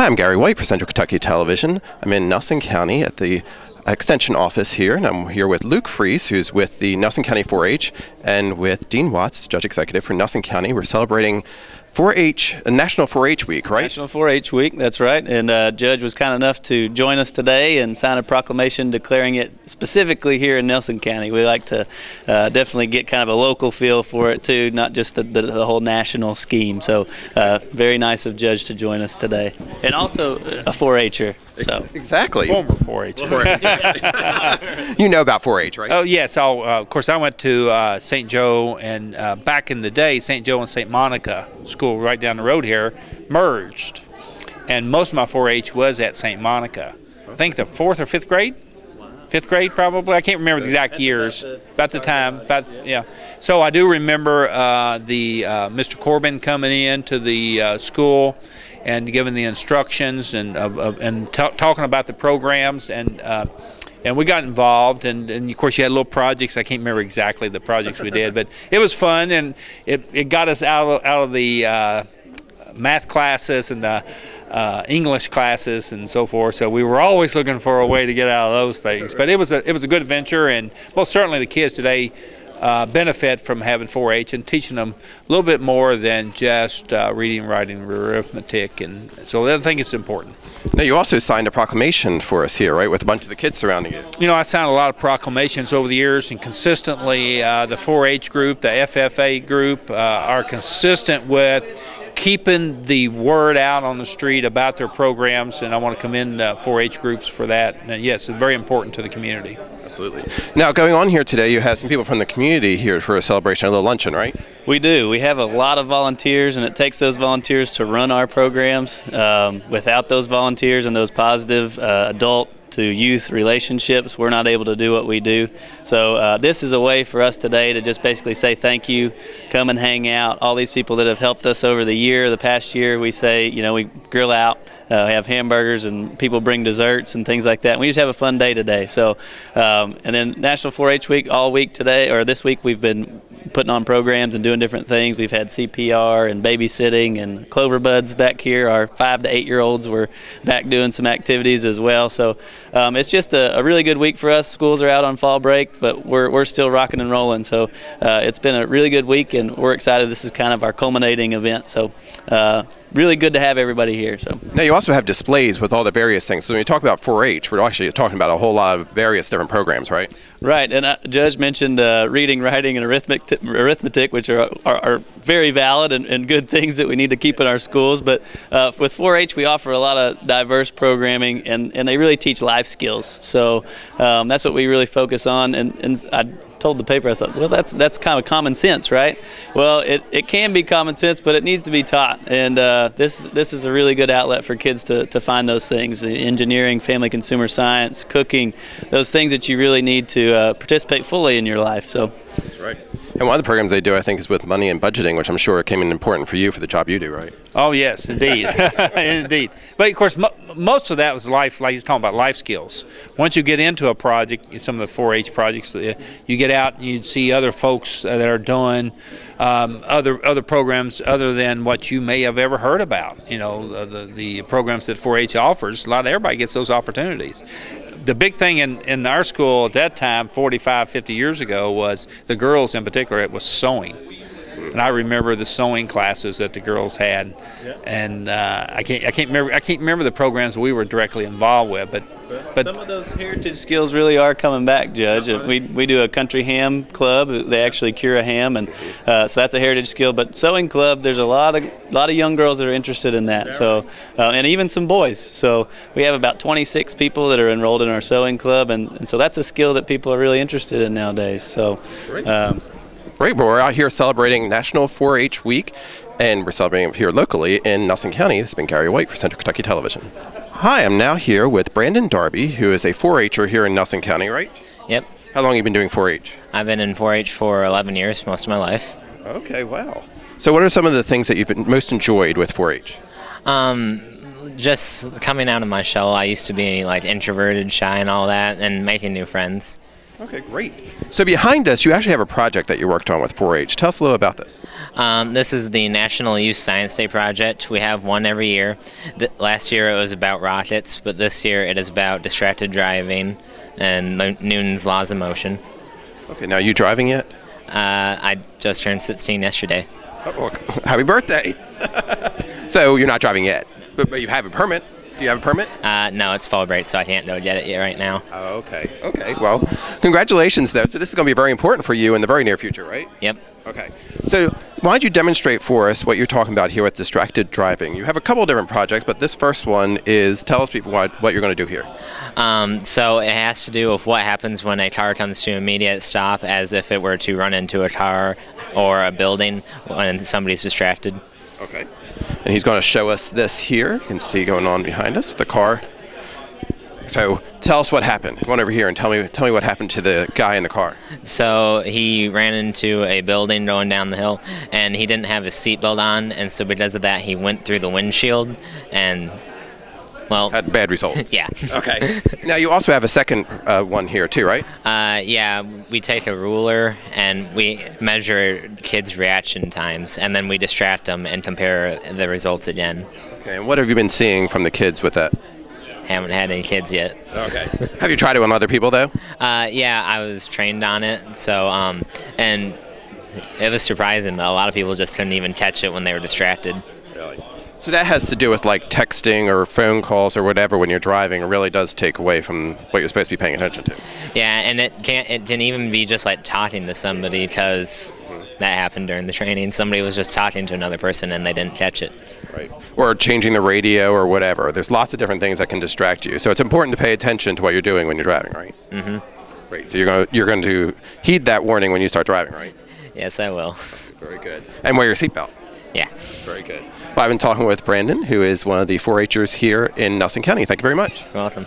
Hi, I'm Gary White for Central Kentucky Television. I'm in Nelson County at the Extension office here, and I'm here with Luke Fries, who's with the Nelson County 4-H, and with Dean Watts, Judge Executive for Nelson County. We're celebrating 4-H, National 4-H Week, right? National 4-H Week, that's right. And Judge was kind enough to join us today and sign a proclamation declaring it specifically here in Nelson County. We like to definitely get kind of a local feel for it too, not just the whole national scheme. So very nice of Judge to join us today. And also a 4-H'er. So. Exactly. Former 4-H. You know about 4-H, right? Oh, yes. Of course, I went to St. Joe, and back in the day, St. Joe and St. Monica School right down the road here merged. And most of my 4-H was at St. Monica. I think the 4th or 5th grade? 5th grade, probably. I can't remember the exact years. About the time. Yeah. So I do remember Mr. Corbin coming in to the school and giving the instructions and talking about the programs, and we got involved, and of course you had little projects. I can't remember exactly the projects we did, but it was fun, and it got us out of the math classes and the English classes and so forth. So we were always looking for a way to get out of those things. But it was a good adventure, and well, certainly the kids today benefit from having 4-H and teaching them a little bit more than just reading, writing, arithmetic, and so I think it's important. Now, you also signed a proclamation for us here, right, with a bunch of the kids surrounding you. You know, I signed a lot of proclamations over the years, and consistently the 4-H group, the FFA group, are consistent with keeping the word out on the street about their programs, and I want to commend 4-H groups for that. And yes, it's very important to the community. Absolutely. Now, going on here today, you have some people from the community here for a celebration, a little luncheon, right? We do. We have a lot of volunteers, and it takes those volunteers to run our programs. Without those volunteers and those positive adult to youth relationships, we're not able to do what we do. So this is a way for us today to just basically say thank you, come and hang out. All these people that have helped us over the past year, we say, you know, we grill out, we have hamburgers, and people bring desserts and things like that. And we just have a fun day today. So, and then National 4-H Week all week today, or this week we've been putting on programs and doing different things. We've had CPR and babysitting, and Clover Buds back here. Our 5 to 8-year-olds were back doing some activities as well. So it's just a really good week for us. Schools are out on fall break, but we're still rocking and rolling. So it's been a really good week, and we're excited. This is kind of our culminating event. So really good to have everybody here. So now, you also have displays with all the various things. So when you talk about 4-H, we're actually talking about a whole lot of various different programs, right? Right, and Judge mentioned reading, writing, and arithmetic, which are very valid and good things that we need to keep in our schools. But with 4-H, we offer a lot of diverse programming, and they really teach life skills. So that's what we really focus on. And I told the paper, I thought, well, that's kind of common sense, right? Well, it can be common sense, but it needs to be taught. And this is a really good outlet for kids to find those things: engineering, family consumer science, cooking, those things that you really need to participate fully in your life. So that's right. And one of the programs they do, I think, is with money and budgeting, which I'm sure came in important for you for the job you do, right? Oh, yes, indeed. Indeed. But, of course, most of that was life, like he's talking about life skills. Once you get into a project, some of the 4-H projects, you get out and you see other folks that are doing other programs other than what you may have ever heard about. You know, the programs that 4-H offers, everybody gets those opportunities. The big thing in our school at that time, 45, 50 years ago, was the girls in particular, it was sewing. And I remember the sewing classes that the girls had, and I can't remember the programs we were directly involved with, but some of those heritage skills really are coming back, Judge. We do a country ham club. They actually cure a ham, and so that's a heritage skill. But sewing club, there's a lot of young girls that are interested in that. So and even some boys. So we have about 26 people that are enrolled in our sewing club, and so that's a skill that people are really interested in nowadays. So. Great. Well, we're out here celebrating National 4-H Week, and we're celebrating here locally in Nelson County. This has been Gary White for Central Kentucky Television. Hi, I'm now here with Brandon Darby, who is a 4-H'er here in Nelson County, right? Yep. How long have you been doing 4-H? I've been in 4-H for 11 years, most of my life. Okay, wow. So what are some of the things that you've most enjoyed with 4-H? Just coming out of my shell. I used to be like introverted, shy, and all that, and making new friends. Okay, great. So behind us, you actually have a project that you worked on with 4-H. Tell us a little about this. This is the National Youth Science Day project. We have one every year. Last year it was about rockets, but this year it is about distracted driving and Newton's laws of motion. Okay, now you driving yet? I just turned 16 yesterday. Oh, well, happy birthday. So you're not driving yet, but you have a permit. Do you have a permit? No, it's fall break, so I can't go get it yet right now. Oh, okay. Okay. Well, congratulations, though. So this is going to be very important for you in the very near future, right? Yep. Okay. So why don't you demonstrate for us what you're talking about here with distracted driving? You have a couple of different projects, but this first one is tell us people what you're going to do here. So it has to do with what happens when a car comes to immediate stop, as if it were to run into a car or a building when somebody's distracted. Okay. And he's going to show us this here. You can see going on behind us with the car. So tell us what happened. Come on over here and tell me what happened to the guy in the car. So he ran into a building going down the hill, and he didn't have his seatbelt on, and so because of that, he went through the windshield, and well, had bad results. Yeah. Okay. Now you also have a second one here too, right? Yeah, we take a ruler and we measure kids' reaction times, and then we distract them and compare the results again. Okay. And what have you been seeing from the kids with that? Haven't had any kids yet. Okay. Have you tried it on other people though? Yeah, I was trained on it, so and it was surprising that a lot of people just couldn't even catch it when they were distracted. Really? So that has to do with like texting or phone calls or whatever when you're driving. It really does take away from what you're supposed to be paying attention to. Yeah, and it can even be just like talking to somebody, because that happened during the training. Somebody was just talking to another person and they didn't catch it. Right. Or changing the radio or whatever. There's lots of different things that can distract you. So it's important to pay attention to what you're doing when you're driving, right? Mm-hmm. Great. So you're going to heed that warning when you start driving, right? Yes, I will. Very good. And wear your seatbelt. Yeah. Very good. Well, I've been talking with Brandon, who is one of the 4-H'ers here in Nelson County. Thank you very much. You're welcome.